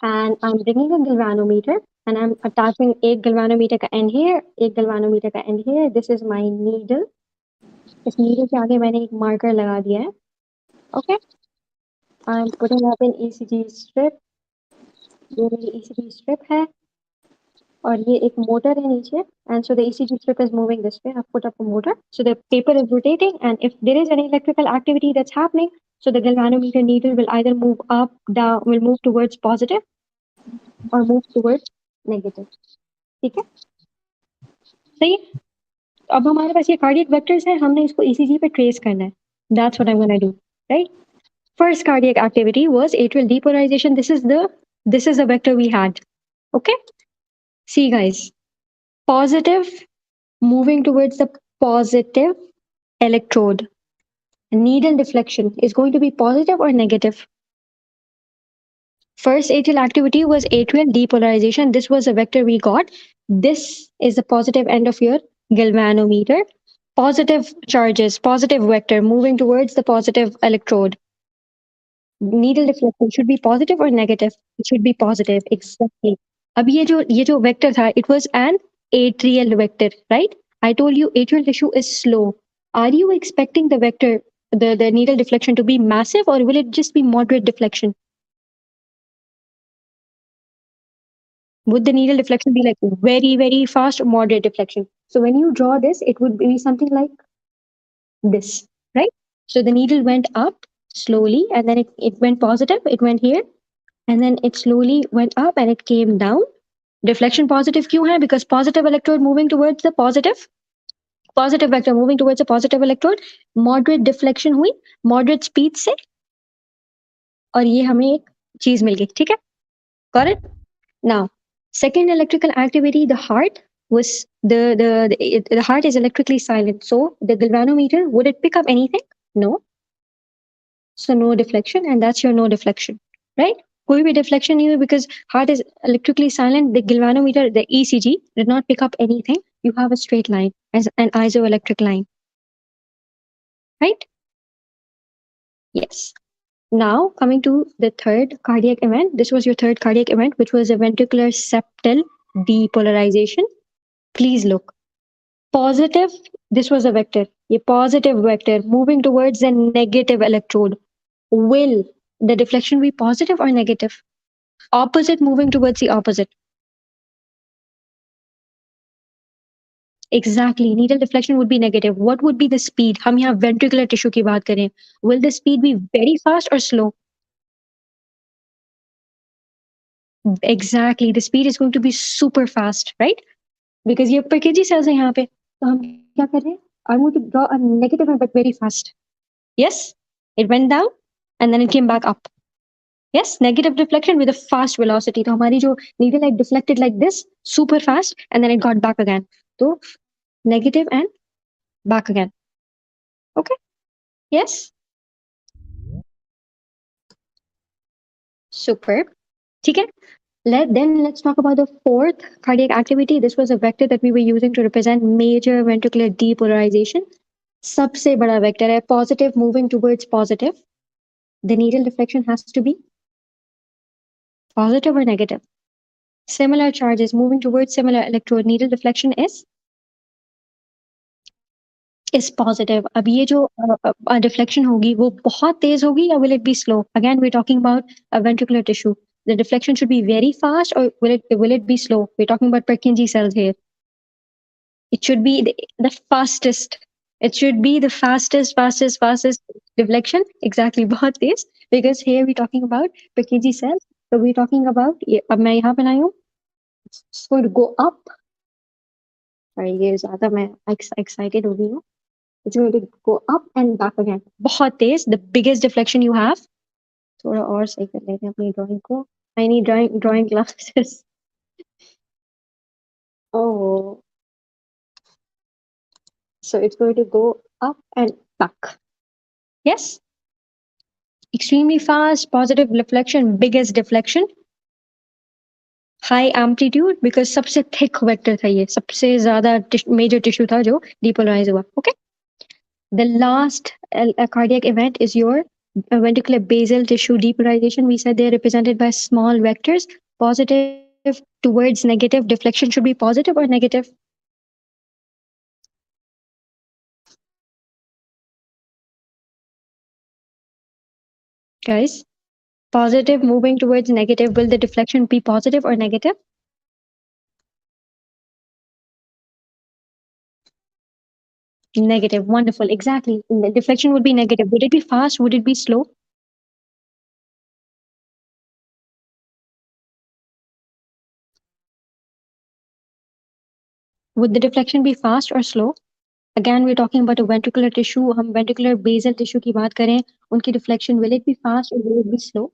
S1: And I'm bringing a galvanometer, and I'm attaching एक galvanometer का end here, एक galvanometer का end here. This is my needle. इस needle के आगे मैंने एक marker लगा दिया है. Okay. I'm putting up an ECG strip. ये मेरी ECG strip है. और ये एक motor है नीचे, and so the ECG strip is moving this way. I've put up a motor, so the paper is rotating, and if there is any electrical activity that's happening, so the galvanometer needle will either move up, down, will move towards positive or move towards negative. ठीक है? सही है? अब हमारे पास ये cardiac vectors है, हमने इसको ECG पे trace करना है. That's what I'm gonna do, right? First cardiac activity was atrial depolarization. This is the vector we had. Okay? See guys, positive moving towards the positive electrode. Needle deflection is going to be positive or negative. First atrial activity was atrial depolarization. This was the vector we got. This is the positive end of your galvanometer. Positive charges, positive vector moving towards the positive electrode. Needle deflection should be positive or negative? It should be positive. Exactly. अब ये जो vector था, it was an atrial vector, right? I told you atrial tissue is slow. Are you expecting the vector, the needle deflection to be massive, or will it just be moderate deflection? Would the needle deflection be like very, very fast or moderate deflection? So when you draw this, it would be something like this, right? So the needle went up slowly, and then it went positive, it went here, and then it slowly went up and it came down. Deflection positive क्यों है? Because positive electrode moving towards the positive vector moving towards a positive electrode. Moderate deflection हुई moderate speed से, और ये हमें एक चीज मिल गई. ठीक है? Got it? Now, second electrical activity, the heart was the heart is electrically silent. So the galvanometer, would it pick up anything? No. So no deflection, and that's your no deflection, right? कोई भी deflection नहीं हुई because heart is electrically silent. The galvanometer, the ECG, did not pick up anything. You have a straight line as an isoelectric line, right? Yes. Now coming to the third cardiac event. This was your third cardiac event, which was a ventricular septal depolarization. Please look. Positive, this was a vector. A positive vector moving towards the negative electrode. Will the deflection be positive or negative? Opposite moving towards the opposite. Exactly. Needle deflection would be negative. What would be the speed? हम यहाँ ventricular tissue की बात करें. Will the speed be very fast or slow? Exactly. The speed is going to be super fast, right? Because ये Purkinje cells है यहाँ पे. तो हम क्या कर रहे हैं? I'm going to draw a negative one, but very fast. Yes? It went down and then it came back up. Yes, negative deflection with a fast velocity. तो हमारी जो needle like deflected like this, super fast, and then it got back again. So negative and back again. Okay. Yes. Superb. ठीक है. Let's talk about the fourth cardiac activity. This was a vector that we were using to represent major ventricular depolarization. सबसे बड़ा vector है positive moving towards positive. The needle deflection has to be positive or negative. Similar charges moving towards similar electrode. Needle deflection is positive. अब ये जो deflection होगी वो बहुत तेज होगी या will it be slow? Again, we're talking about a ventricular tissue. The deflection should be very fast or will it be slow? We're talking about Purkinje cells here. It should be the fastest. It should be the fastest deflection. Exactly, बहुत तेज. Because here we're talking about Purkinje cells. So we're talking about अब मैं यहाँ बनाई हूँ. It's going to go up. Sorry, ये ज़्यादा मैं excited हो गई हूँ. It's going to go up and back again. बहुत तेज. The biggest deflection you have. थोड़ा और सही कर लेते हैं अपनी drawing को. I need drawing glasses. Oh. So it's going to go up and back. Yes? Extremely fast, positive deflection, biggest deflection. High amplitude because सबसे thick vector था ये. सबसे ज़्यादा major tissue था जो depolarize हुआ. Okay? The last cardiac event is your ventricular basal tissue depolarization. We said they're represented by small vectors. Positive towards negative. Deflection should be positive or negative? Guys, positive moving towards negative. Will the deflection be positive or negative? Negative. Wonderful. Exactly. The deflection would be negative. Would it be fast? Would it be slow? Would the deflection be fast or slow? Again, we're talking about a ventricular tissue. हम ventricular basal tissue की बात करें, उनकी deflection will it be fast or will it be slow?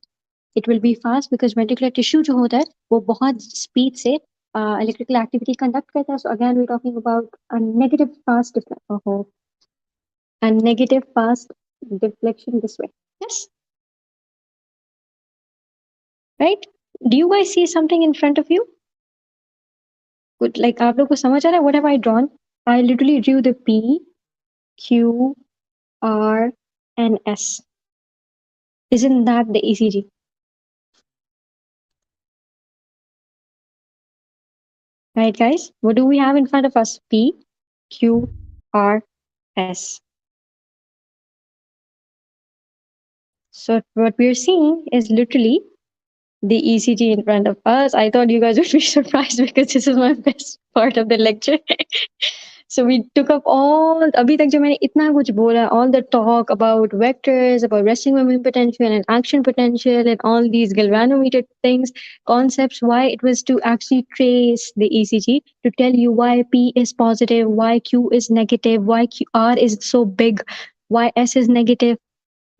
S1: It will be fast because ventricular tissue जो होता है वो बहुत speed से electrical activity conduct करता है. So again, we're talking about a negative fast deflection this way. Yes. Right? Do you guys see something in front of you? Good. Like आप लोग को समझ आ रहा है? What have I drawn? I literally drew the P, Q, R, and S. Isn't that the ECG? Right, guys? What do we have in front of us? P, Q, R, S. So what we're seeing is literally the ECG in front of us. I thought you guys would be surprised because this is my best part of the lecture. So we took up all अभी तक जो मैंने इतना कुछ बोला, all the talk about vectors, about resting moment potential and action potential and all these galvanometer things, concepts, why it was to actually trace the ECG to tell you why P is positive, why Q is negative, why R is so big, why S is negative.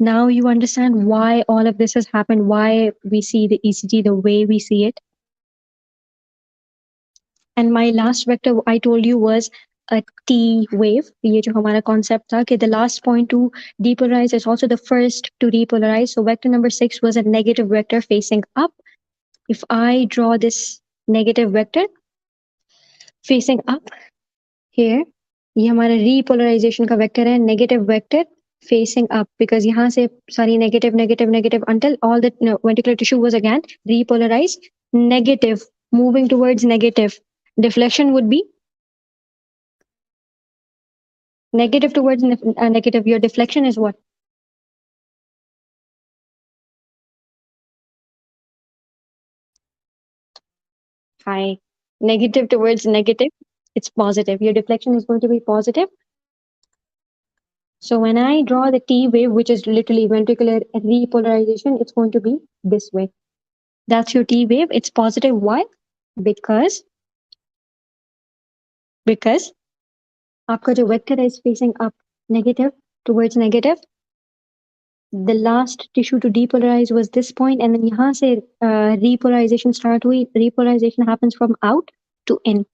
S1: Now you understand why all of this has happened, why we see the ECG the way we see it. And my last vector I told you was a T wave. ये जो हमारा concept था कि the last point to depolarize is also the first to repolarize. So vector number 6 was a negative vector facing up. If I draw this negative vector facing up here, ये हमारा repolarization का vector है, negative vector facing up, because यहाँ से सारी negative negative negative until all the ventricular tissue was again repolarized negative, moving towards negative. Deflection would be negative towards negative. Your deflection is what? Hi. Negative towards negative, it's positive. Your deflection is going to be positive. So when I draw the T wave, which is literally ventricular repolarization, it's going to be this way. That's your T wave. It's positive. Why? Because because आपका जो vector is facing up negative towards negative. The last tissue to depolarize was this point, and then यहाँ से repolarization start हुई. Repolarization happens from out to in.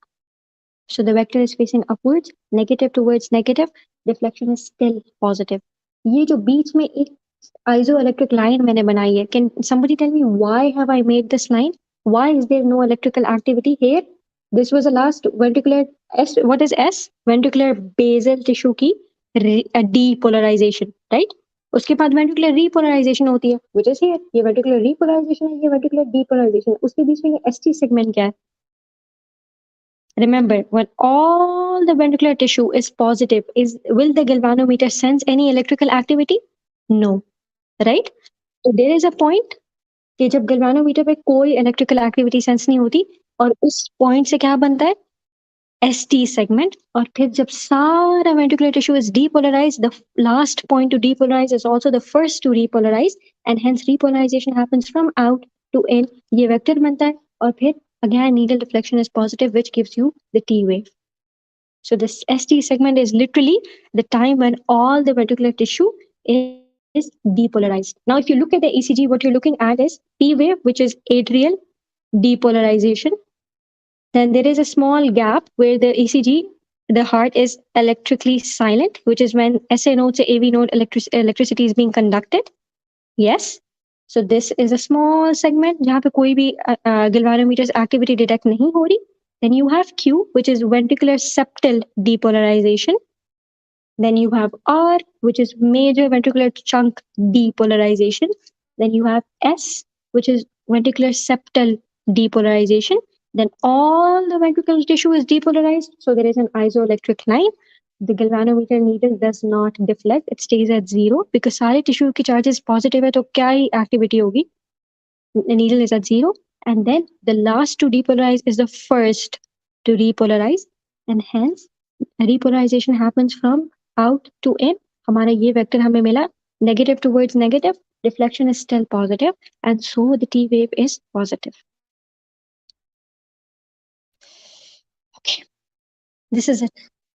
S1: So the vector is facing upwards, negative towards negative. Deflection is still positive. ये जो बीच में एक isoelectric line मैंने बनाई है. Can somebody tell me why have I made this line? Why is there no electrical activity here? This was the last ventricular S. What is S? Ventricular basal tissue की depolarization, right? उसके बाद ventricular repolarization होती है, which is here. ये ventricular repolarization है, ये ventricular depolarization है. उसके बीच में ये ST segment क्या है? Remember, when all the ventricular tissue is positive, will the galvanometer sense any electrical activity? No, right? So there is a point कि जब galvanometer पे कोई electrical activity sense नहीं होती, और उस point से क्या बनता है? ST segment. और फिर जब सारा ventricular tissue is depolarized, the last point to depolarize is also the first to repolarize, and hence repolarization happens from out to in. ये vector बनता है, और फिर again needle deflection is positive, which gives you the T wave. So this ST segment is literally the time when all the ventricular tissue is depolarized. Now, if you look at the ECG, what you're looking at is T wave, which is atrial depolarization. Then there is a small gap where the ECG, the heart is electrically silent, which is when SA node to AV node electricity is being conducted. Yes. So this is a small segment जहाँ पे कोई भी galvanometers activity detect नहीं हो रही. Then you have Q, which is ventricular septal depolarization. Then you have R, which is major ventricular chunk depolarization. Then you have S, which is ventricular septal depolarization. Then all the ventricular tissue is depolarized. So there is an isoelectric line. The galvanometer needle does not deflect. It stays at 0 because सारे tissue की charges positive है तो क्या ही activity होगी? The needle is at 0. And then the last to depolarize is the first to repolarize. And hence repolarization happens from out to in. हमारा ये vector हमें मिला negative towards negative. Deflection is still positive, and so the T wave is positive. Okay, this is it.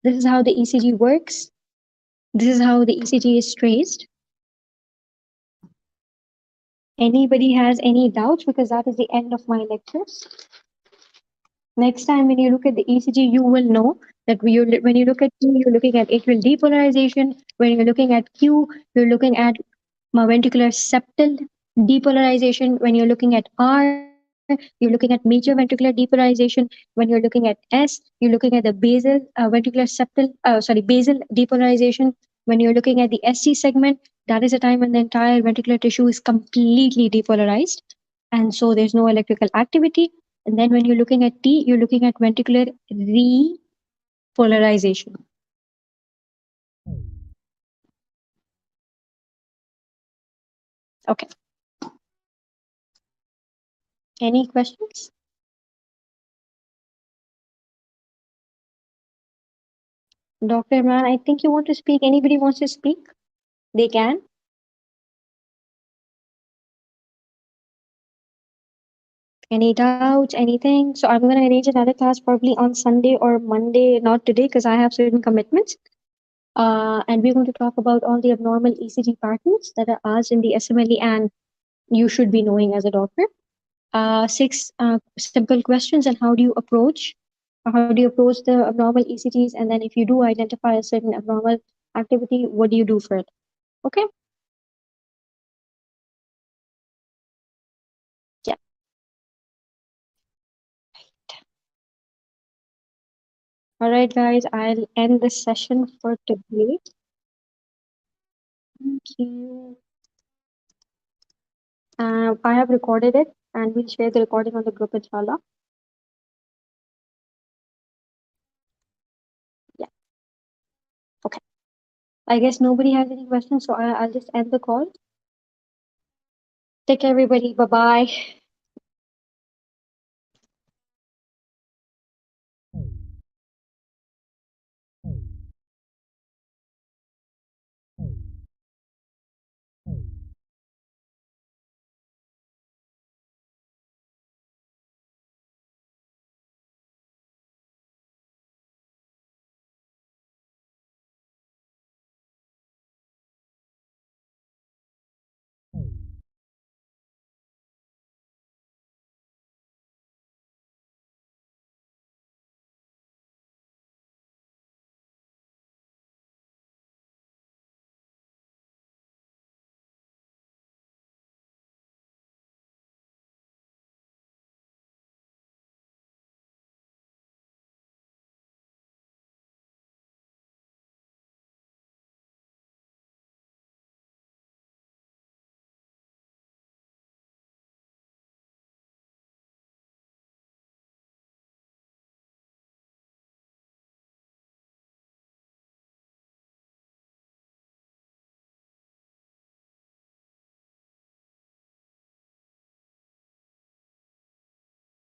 S1: This is how the ECG works. This is how the ECG is traced. Anybody has any doubts? Because that is the end of my lectures. Next time when you look at the ECG, you will know that when you look at T, you're looking at atrial depolarization. When you're looking at Q, you're looking at ventricular septal depolarization. When you're looking at R, you're looking at major ventricular depolarization. When you're looking at S, you're looking at the basal ventricular septal, basal depolarization. When you're looking at the ST segment, that is a time when the entire ventricular tissue is completely depolarized, and so there's no electrical activity. And then when you're looking at T, you're looking at ventricular repolarization. Okay. Any questions? Dr. Imran, I think you want to speak. Anybody wants to speak? They can. Any doubts, anything? So I'm going to arrange another class probably on Sunday or Monday, not today because I have certain commitments. And we're going to talk about all the abnormal ECG patterns that are asked in the SMLE and you should be knowing as a doctor. 6 simple questions and how do you approach How do you approach the abnormal ECGs? And then if you do identify a certain abnormal activity, what do you do for it? Okay. Yeah. All right, guys, I'll end this session for today. Thank you. I have recorded it and we'll share the recording on the group, inshallah. Yeah. Okay. I guess nobody has any questions, so I'll just end the call. Take care, everybody. Bye bye.